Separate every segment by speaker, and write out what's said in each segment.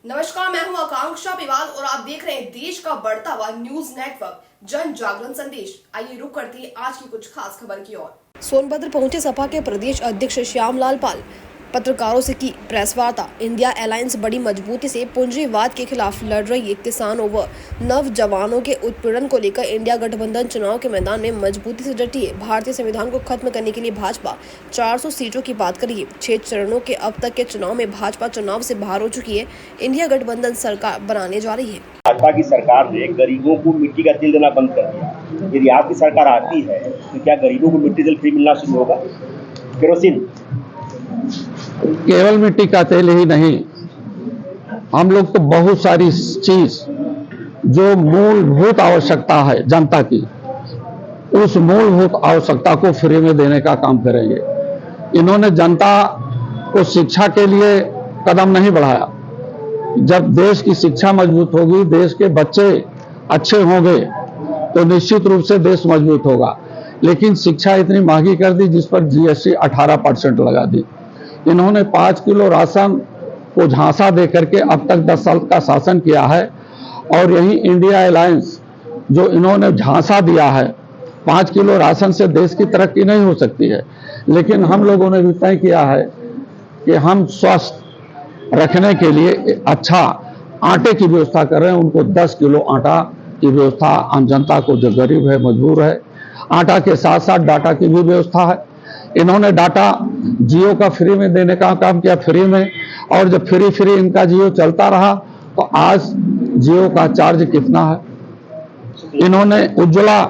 Speaker 1: नमस्कार, मैं हूं आकांक्षा पिवाल और आप देख रहे हैं देश का बढ़ता हुआ न्यूज नेटवर्क जन जागरण संदेश। आइए रुक करते हैं आज की कुछ खास खबर की ओर। सोनभद्र पहुंचे सपा के प्रदेश अध्यक्ष श्यामलाल पाल। पत्रकारों से की प्रेस वार्ता। इंडिया अलायंस बड़ी मजबूती से पूंजीवाद के खिलाफ लड़ रही है। किसानों व नौजवानों के उत्पीड़न को लेकर इंडिया गठबंधन चुनाव के मैदान में मजबूती से डटी है। भारतीय संविधान को खत्म करने के लिए भाजपा 400 सीटों की बात करी है। 6 चरणों के अब तक के चुनाव में भाजपा चुनाव से बाहर हो चुकी है। इंडिया गठबंधन सरकार बनाने जा रही है।
Speaker 2: भाजपा की सरकार ने गरीबों को मिट्टी का तेल देना बंद कर दिया। यदि आपकी सरकार आती है तो क्या गरीबों को मिट्टी तेल फ्री मिलना शुरू होगा? केरोसिन
Speaker 3: केवल मिट्टी का तेल ही नहीं, हम लोग तो बहुत सारी चीज जो मूलभूत आवश्यकता है जनता की, उस मूलभूत आवश्यकता को फ्री में देने का काम करेंगे। इन्होंने जनता को शिक्षा के लिए कदम नहीं बढ़ाया। जब देश की शिक्षा मजबूत होगी, देश के बच्चे अच्छे होंगे तो निश्चित रूप से देश मजबूत होगा। लेकिन शिक्षा इतनी महंगी कर दी जिस पर जीएसटी 18% लगा दी। इन्होंने 5 किलो राशन को झांसा दे करके अब तक 10 साल का शासन किया है। और यही इंडिया अलायंस जो इन्होंने झांसा दिया है, 5 किलो राशन से देश की तरक्की नहीं हो सकती है। लेकिन हम लोगों ने भी तय किया है कि हम स्वस्थ रखने के लिए अच्छा आटे की व्यवस्था कर रहे हैं। उनको 10 किलो आटा की व्यवस्था आम जनता को, जो गरीब है, मजबूर है, आटा के साथ साथ डाटा की भी व्यवस्था है। इन्होंने डाटा जियो का फ्री में देने का काम किया, फ्री में। और जब फ्री इनका जियो चलता रहा तो आज जियो का चार्ज कितना है। इन्होंने उज्ज्वला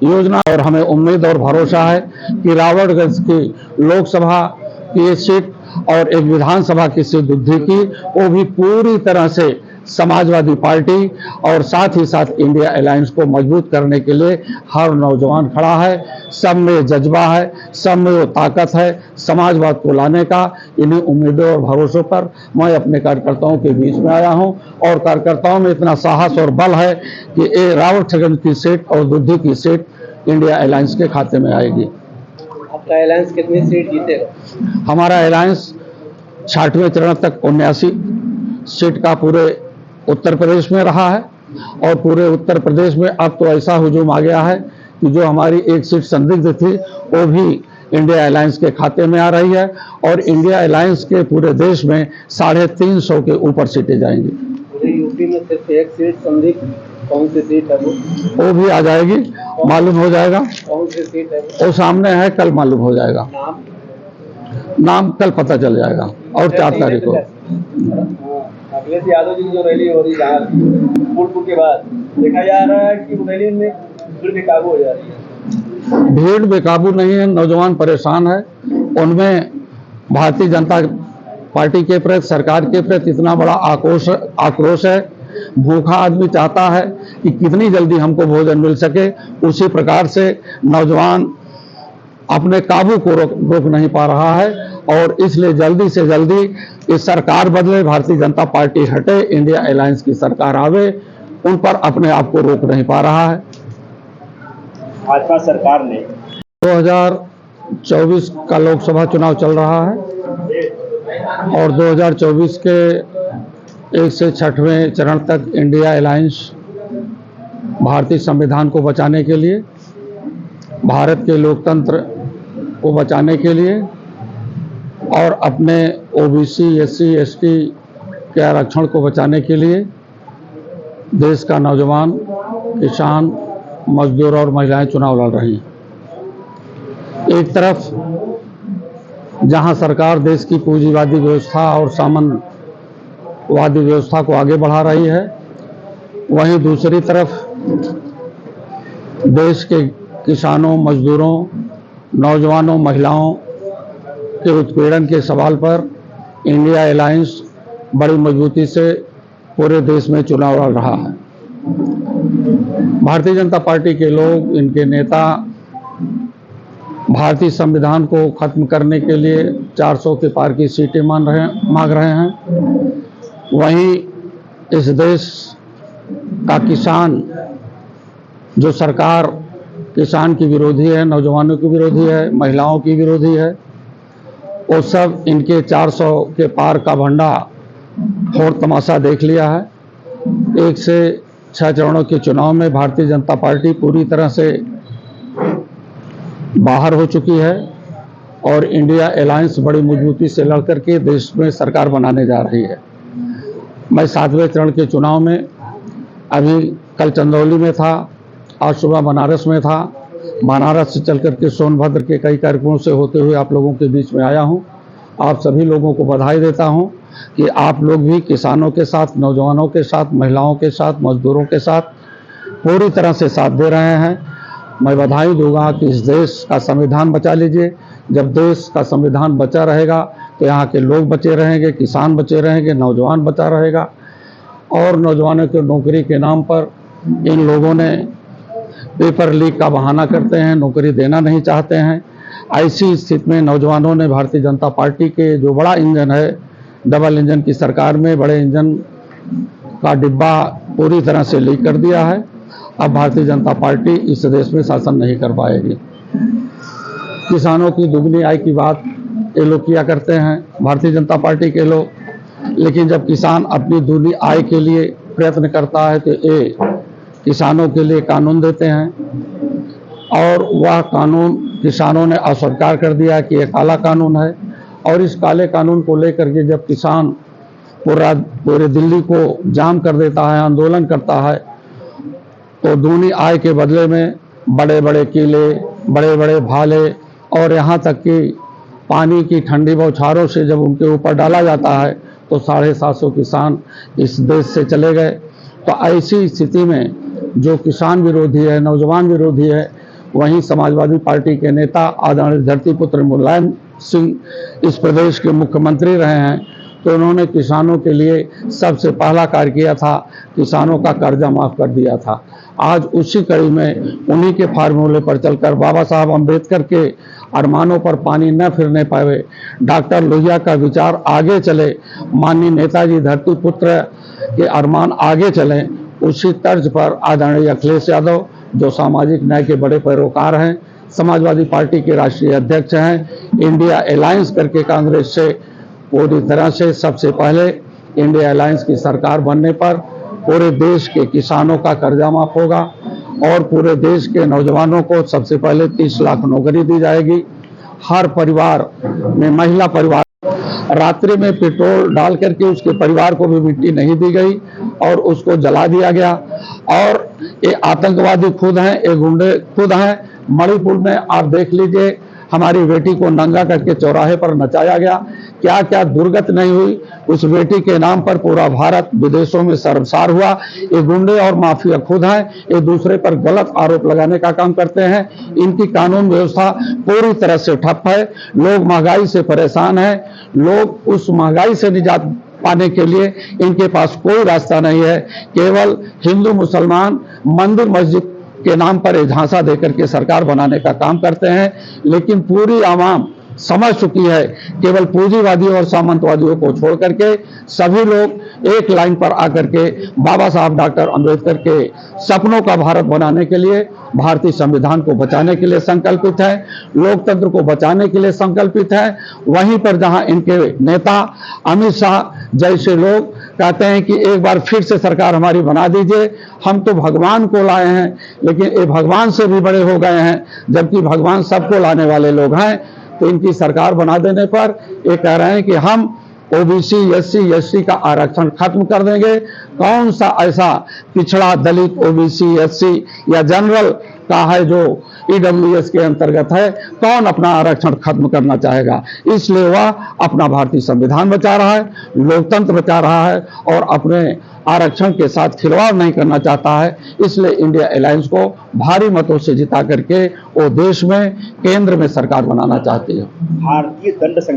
Speaker 3: योजना, और हमें उम्मीद और भरोसा है कि रावणगंज की लोकसभा की सीट और एक विधानसभा की सीट बुद्धि की, वो भी पूरी तरह से समाजवादी पार्टी और साथ ही साथ इंडिया अलायंस को मजबूत करने के लिए हर नौजवान खड़ा है। सब में जज्बा है, सब में वो ताकत है समाजवाद को लाने का। इन्हीं उम्मीदों और भरोसों पर मैं अपने कार्यकर्ताओं के बीच में आया हूं और कार्यकर्ताओं में इतना साहस और बल है कि ये रावणगंज की सीट और बुद्धि की सीट इंडिया अलायंस के खाते में आएगी।
Speaker 4: आपका अलायंस कितनी सीट जीतेगा?
Speaker 3: हमारा अलायंस 60वें चरण तक 79 सीट का पूरे उत्तर प्रदेश में रहा है। और पूरे उत्तर प्रदेश में अब तो ऐसा हुजूम आ गया है कि जो हमारी एक सीट संदिग्ध थी वो भी इंडिया अलायंस के खाते में आ रही है। और इंडिया अलायंस के पूरे देश में 350 के ऊपर सीटें जाएंगी।
Speaker 4: पूरे यूपी में सिर्फ एक सीट संदिग्ध, कौन सी सीट है
Speaker 3: वो भी आ जाएगी, मालूम हो जाएगा।
Speaker 4: कौन सी सीट है
Speaker 3: वो सामने है, कल मालूम हो जाएगा। नाम कल पता चल जाएगा। और 4 तारीख को
Speaker 4: अखिलेश यादव जी की जो रैली हो रही है फूलपुर के बाद, देखा जा रहा है कि रैली में भीड़ बेकाबू हो जा रही है।
Speaker 3: भीड़ बेकाबू नहीं है, नौजवान परेशान है। उनमें भारतीय जनता पार्टी के प्रति, सरकार के प्रति इतना बड़ा आक्रोश है। भूखा आदमी चाहता है कि कितनी जल्दी हमको भोजन मिल सके। उसी प्रकार से नौजवान अपने काबू को रोक नहीं पा रहा है। और इसलिए जल्दी से जल्दी इस सरकार बदले, भारतीय जनता पार्टी हटे, इंडिया अलायंस की सरकार आवे, उन पर अपने आप को रोक नहीं पा रहा है।
Speaker 2: भाजपा सरकार ने
Speaker 3: 2024 का लोकसभा चुनाव चल रहा है और 2024 के 1 से 6वें चरण तक इंडिया अलायंस भारतीय संविधान को बचाने के लिए, भारत के लोकतंत्र को बचाने के लिए और अपने ओबीसी, एससी, एसटी के आरक्षण को बचाने के लिए देश का नौजवान, किसान, मजदूर और महिलाएं चुनाव लड़ रही हैं। एक तरफ जहां सरकार देश की पूंजीवादी व्यवस्था और सामंतवादी व्यवस्था को आगे बढ़ा रही है, वहीं दूसरी तरफ देश के किसानों, मजदूरों, नौजवानों, महिलाओं के उत्पीड़न के सवाल पर इंडिया अलायंस बड़ी मजबूती से पूरे देश में चुनाव लड़ रहा है। भारतीय जनता पार्टी के लोग, इनके नेता भारतीय संविधान को खत्म करने के लिए 400 के पार की सीटें मांग रहे हैं। वहीं इस देश का किसान, जो सरकार किसान की विरोधी है, नौजवानों की विरोधी है, महिलाओं की विरोधी है, वो सब इनके 400 के पार का भंडा और तमाशा देख लिया है। 1 से 6 चरणों के चुनाव में भारतीय जनता पार्टी पूरी तरह से बाहर हो चुकी है और इंडिया अलायंस बड़ी मजबूती से लड़कर के देश में सरकार बनाने जा रही है। मैं 7वें चरण के चुनाव में अभी कल चंदौली में था, आज सुबह बनारस में था। बनारस से चल करके सोनभद्र के कई कार्यक्रमों से होते हुए आप लोगों के बीच में आया हूं। आप सभी लोगों को बधाई देता हूं कि आप लोग भी किसानों के साथ, नौजवानों के साथ, महिलाओं के साथ, मजदूरों के साथ पूरी तरह से साथ दे रहे हैं। मैं बधाई दूंगा कि इस देश का संविधान बचा लीजिए। जब देश का संविधान बचा रहेगा तो यहाँ के लोग बचे रहेंगे, किसान बचे रहेंगे, नौजवान बचा रहेगा। और नौजवानों को नौकरी के नाम पर इन लोगों ने पेपर लीक का बहाना करते हैं, नौकरी देना नहीं चाहते हैं। ऐसी स्थिति में नौजवानों ने भारतीय जनता पार्टी के जो बड़ा इंजन है, डबल इंजन की सरकार में बड़े इंजन का डिब्बा पूरी तरह से लीक कर दिया है। अब भारतीय जनता पार्टी इस देश में शासन नहीं कर पाएगी। किसानों की दुगनी आय की बात ये लोग किया करते हैं, भारतीय जनता पार्टी के लोग, लेकिन जब किसान अपनी दुगनी आय के लिए प्रयत्न करता है तो ये किसानों के लिए कानून देते हैं और वह कानून किसानों ने अस्वीकार कर दिया कि यह काला कानून है। और इस काले कानून को लेकर के जब किसान पूरे दिल्ली को जाम कर देता है, आंदोलन करता है, तो दूनी आय के बदले में बड़े बड़े किले, बड़े बड़े भाले और यहाँ तक कि पानी की ठंडी बौछारों से जब उनके ऊपर डाला जाता है तो 750 किसान इस देश से चले गए। तो ऐसी स्थिति में जो किसान विरोधी है, नौजवान विरोधी है, वहीं समाजवादी पार्टी के नेता आदरणीय धरतीपुत्र मुलायम सिंह इस प्रदेश के मुख्यमंत्री रहे हैं, तो उन्होंने किसानों के लिए सबसे पहला कार्य किया था, किसानों का कर्जा माफ कर दिया था। आज उसी कड़ी में उन्हीं के फार्मूले पर चलकर बाबा साहब अम्बेडकर के अरमानों पर पानी न फिरने पाए, डॉक्टर लोहिया का विचार आगे चले, माननीय नेताजी धरतीपुत्र के अरमान आगे चले, उसी तर्ज पर आदरणीय अखिलेश यादव जो सामाजिक न्याय के बड़े पैरोकार हैं, समाजवादी पार्टी के राष्ट्रीय अध्यक्ष हैं, इंडिया अलायंस करके कांग्रेस से पूरी तरह से सबसे पहले इंडिया अलायंस की सरकार बनने पर पूरे देश के किसानों का कर्जा माफ होगा और पूरे देश के नौजवानों को सबसे पहले 30 लाख नौकरी दी जाएगी। हर परिवार में, महिला परिवार, रात्रि में पेट्रोल डाल करके उसके परिवार को भी मिट्टी नहीं दी गई और उसको जला दिया गया। और ये आतंकवादी खुद हैं, ये गुंडे खुद हैं। मणिपुर में आप देख लीजिए, हमारी बेटी को नंगा करके चौराहे पर नचाया गया। क्या क्या दुर्गत नहीं हुई, उस बेटी के नाम पर पूरा भारत विदेशों में शर्मसार हुआ। ये गुंडे और माफिया खुद हैं, ये दूसरे पर गलत आरोप लगाने का काम करते हैं। इनकी कानून व्यवस्था पूरी तरह से ठप है। लोग महंगाई से परेशान हैं, लोग उस महंगाई से निजात पाने के लिए इनके पास कोई रास्ता नहीं है। केवल हिंदू मुसलमान मंदिर मस्जिद के नाम पर झांसा देकर के सरकार बनाने का काम करते हैं, लेकिन पूरी आवाम समझ चुकी है। केवल पूंजीवादियों और सामंतवादियों को छोड़ करके सभी लोग एक लाइन पर आकर के बाबा साहब डॉक्टर अम्बेडकर के सपनों का भारत बनाने के लिए, भारतीय संविधान को बचाने के लिए संकल्पित है, लोकतंत्र को बचाने के लिए संकल्पित है। वहीं पर जहां इनके नेता अमित शाह जैसे लोग कहते हैं कि एक बार फिर से सरकार हमारी बना दीजिए, हम तो भगवान को लाए हैं, लेकिन ये भगवान से भी बड़े हो गए हैं, जबकि भगवान सबको लाने वाले लोग हैं। तो इनकी सरकार बना देने पर ये कह रहे हैं कि हम ओबीसी, एससी, एसटी का आरक्षण खत्म कर देंगे। कौन सा ऐसा पिछड़ा दलित, ओबीसी, एससी या जनरल का है जो ईडब्ल्यूएस के अंतर्गत है, कौन अपना आरक्षण खत्म करना चाहेगा? इसलिए वह अपना भारतीय संविधान बचा रहा है, लोकतंत्र बचा रहा है और अपने आरक्षण के साथ खिलवाड़ नहीं करना चाहता है। इसलिए इंडिया अलायंस को भारी मतों से जिता करके वो देश में केंद्र में सरकार बनाना चाहती है।
Speaker 2: भारतीय दंड